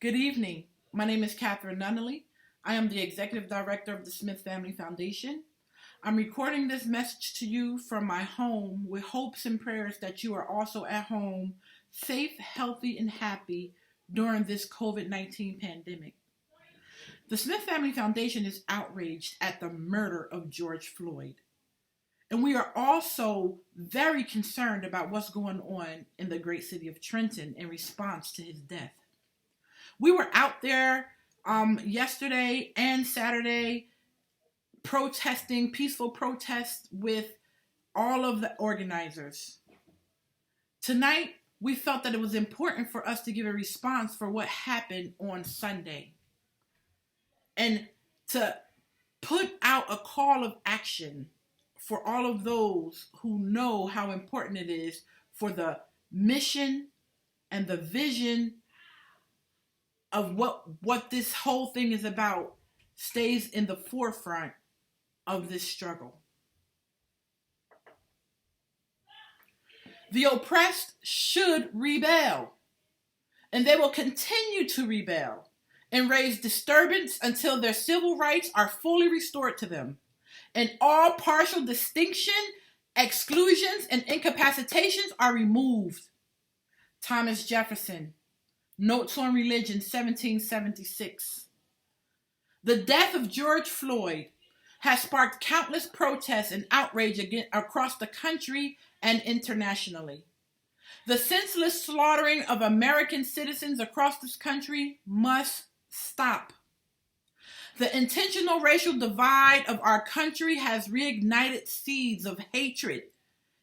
Good evening. My name is Catherine Nunnally. I am the Executive Director of the Smith Family Foundation. I'm recording this message to you from my home with hopes and prayers that you are also at home, safe, healthy, and happy during this COVID-19 pandemic. The Smith Family Foundation is outraged at the murder of George Floyd. And we are also very concerned about what's going on in the great city of Trenton in response to his death. We were out there yesterday and Saturday protesting, peaceful protests with all of the organizers. Tonight, we felt that it was important for us to give a response for what happened on Sunday and to put out a call of action for all of those who know how important it is for the mission and the vision of what this whole thing is about stays in the forefront of this struggle. The oppressed should rebel, and they will continue to rebel and raise disturbance until their civil rights are fully restored to them, and all partial distinction, exclusions, and incapacitations are removed. Thomas Jefferson, Notes on Religion, 1776. The death of George Floyd has sparked countless protests and outrage across the country and internationally. The senseless slaughtering of American citizens across this country must stop. The intentional racial divide of our country has reignited seeds of hatred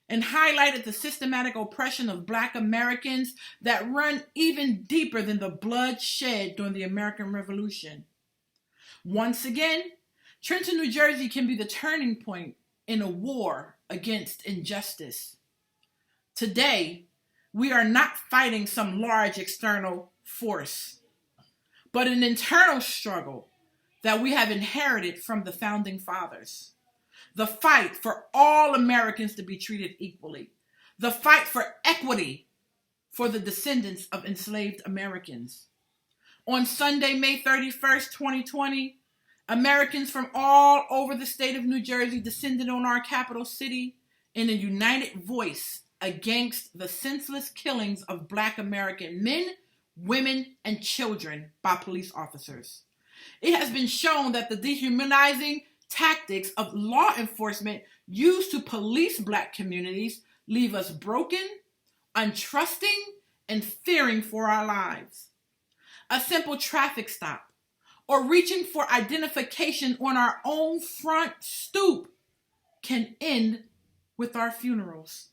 and highlighted the systematic oppression of Black Americans that run even deeper than the blood shed during the American Revolution. Once again, Trenton, New Jersey can be the turning point in a war against injustice. Today, we are not fighting some large external force, but an internal struggle that we have inherited from the Founding Fathers. The fight for all Americans to be treated equally. The fight for equity for the descendants of enslaved Americans. On Sunday, May 31st, 2020, Americans from all over the state of New Jersey descended on our capital city in a united voice against the senseless killings of Black American men, women, and children by police officers. It has been shown that the dehumanizing tactics of law enforcement used to police Black communities leave us broken, untrusting, and fearing for our lives. A simple traffic stop or reaching for identification on our own front stoop can end with our funerals.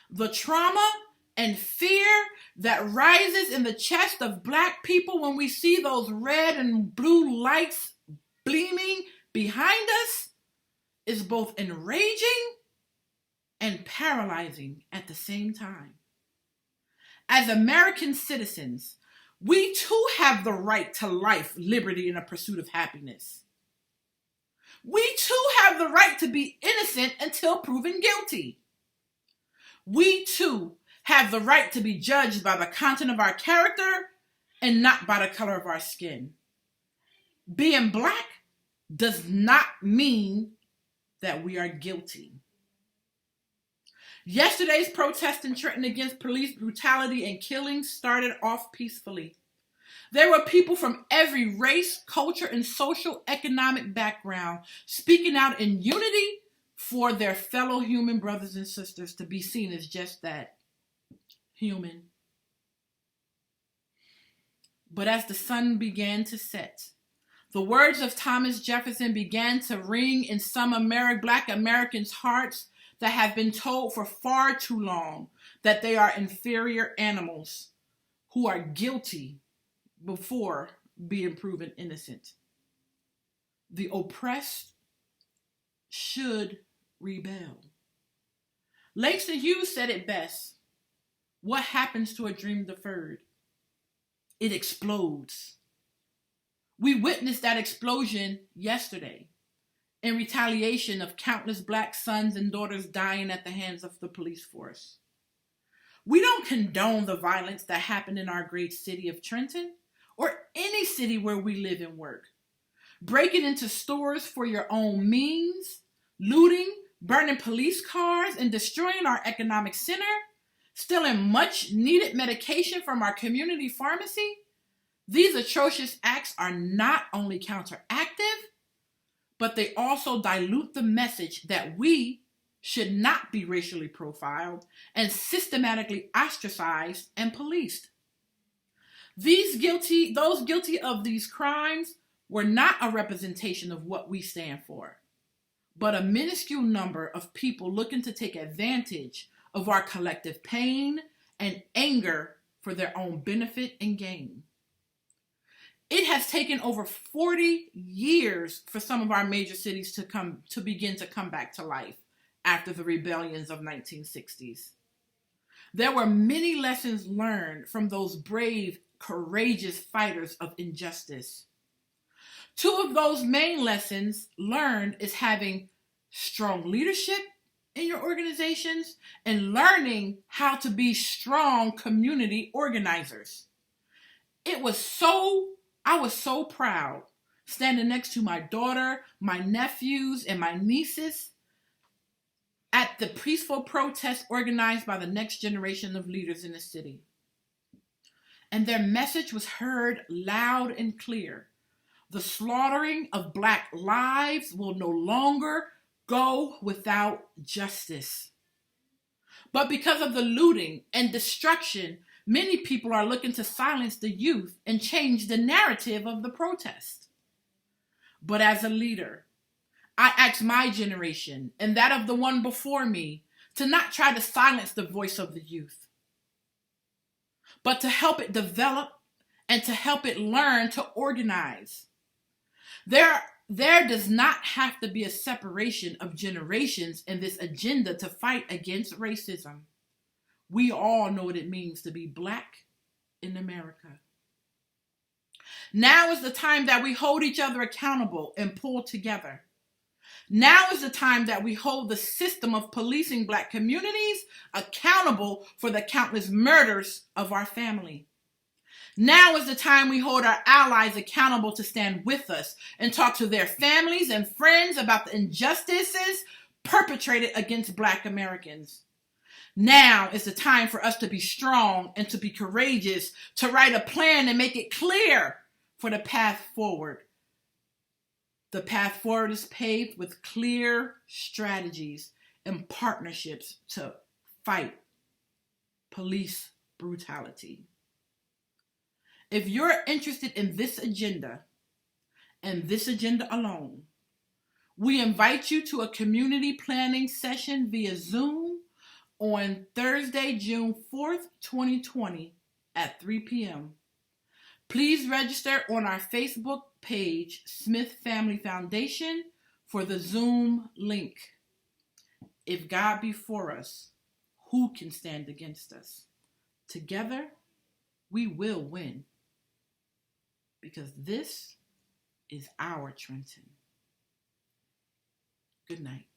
The trauma and fear that rises in the chest of Black people when we see those red and blue lights gleaming behind us is both enraging and paralyzing at the same time. As American citizens, we too have the right to life, liberty, and a pursuit of happiness. We too have the right to be innocent until proven guilty. We too have the right to be judged by the content of our character and not by the color of our skin. Being Black does not mean that we are guilty. Yesterday's protest in Trenton against police brutality and killings started off peacefully. There were people from every race, culture, and social economic background speaking out in unity for their fellow human brothers and sisters to be seen as just that, human. But as the sun began to set, the words of Thomas Jefferson began to ring in some Black Americans' hearts that have been told for far too long that they are inferior animals who are guilty before being proven innocent. The oppressed should rebel. Langston Hughes said it best. What happens to a dream deferred? It explodes. We witnessed that explosion yesterday in retaliation of countless Black sons and daughters dying at the hands of the police force. We don't condone the violence that happened in our great city of Trenton or any city where we live and work. Breaking into stores for your own means, looting, burning police cars, and destroying our economic center, stealing much needed medication from our community pharmacy. These atrocious acts are not only counteractive, but they also dilute the message that we should not be racially profiled and systematically ostracized and policed. Those guilty of these crimes were not a representation of what we stand for, but a minuscule number of people looking to take advantage of our collective pain and anger for their own benefit and gain. It has taken over 40 years for some of our major cities to begin to come back to life after the rebellions of 1960s. There were many lessons learned from those brave, courageous fighters of injustice. Two of those main lessons learned is having strong leadership in your organizations and learning how to be strong community organizers. I was so proud standing next to my daughter, my nephews, and my nieces at the peaceful protest organized by the next generation of leaders in the city. And their message was heard loud and clear. The slaughtering of Black lives will no longer go without justice. But because of the looting and destruction, many people are looking to silence the youth and change the narrative of the protest. But as a leader, I ask my generation and that of the one before me to not try to silence the voice of the youth, but to help it develop and to help it learn to organize. There does not have to be a separation of generations in this agenda to fight against racism. We all know what it means to be Black in America. Now is the time that we hold each other accountable and pull together. Now is the time that we hold the system of policing Black communities accountable for the countless murders of our family. Now is the time we hold our allies accountable to stand with us and talk to their families and friends about the injustices perpetrated against Black Americans. Now is the time for us to be strong and to be courageous, to write a plan and make it clear for the path forward. The path forward is paved with clear strategies and partnerships to fight police brutality. If you're interested in this agenda and this agenda alone, we invite you to a community planning session via Zoom on Thursday, June 4th, 2020 at 3 p.m. Please register on our Facebook page, Smith Family Foundation, for the Zoom link. If God be for us, who can stand against us? Together, we will win. Because this is our Trenton. Good night.